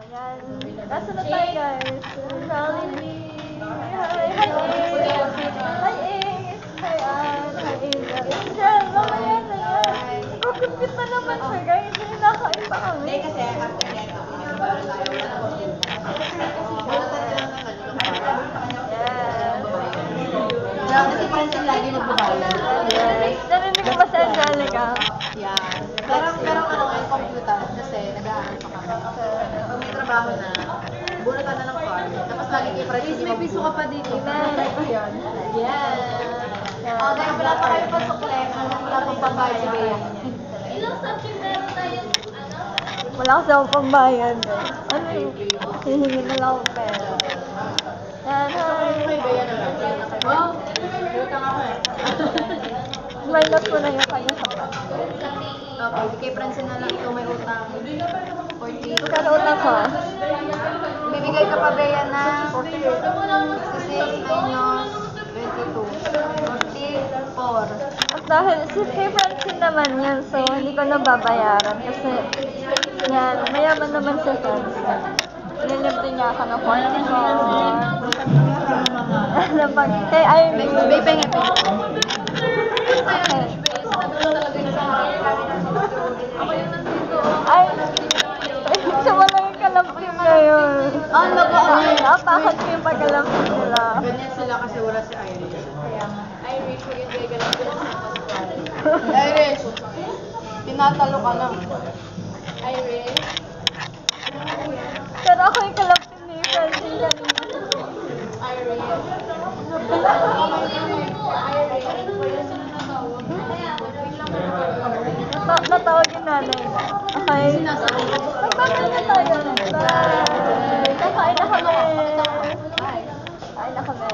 Ayan. Nasa na tayo, guys? Calling me. Hi, Ace. Hi, Ace. Hi, Ann. Hi, Angel. Angel, mamaya na yan. Oh, cute na naman siya, guys. Hindi nakain pa kami. Hindi kasi after that, Yes. kasi Francine lagi magbabayad. Narinig ko pa si Angelica. Yan. Pero ano ngayon, computer kasi nag-aaral pa kami. Pag may trabaho na, bunutan na ng card. Tapos lagi kay Francine may piso ka pa dito. Amen. Yan. Dahil wala pa kayo pasukle, wala pang pambayad si Bea. Ilang subject meron tayong Wala kasi akong pambayad. Ano yung hihingi na lang akong pera. Yan, hi. Kay Bea na lang. Wow, utang ako eh. Minus ko na yung kanya sa pa. Okay, di kay Francine na lang ikaw may utang. 40. Magkano utang ko? Bibigay ka pa Bea na 66 minus 22. 44. At dahil si kay Francine naman yan, so hindi ko nababayaran kasi yan, mayaman naman si Francine. Nilibdi niya ako ng 44. Ano pag, kay Irene. May pengi pa. Okay. Ay, siya wala yung kalampim ngayon. Ah, nag-ano? Napakot ko yung pagkalampim nila. Ganyan sila kasi wala si Irish. Irish, magigay ka lang sila sa Pascual. Irish, tinatalo ka na. Irish. Pero ako yung kalampim ni Francine kanina. Irish. Natawag yung nanay na. Okay. Magpapal na tayo. Bye! Kakain na kami. Kain na kami.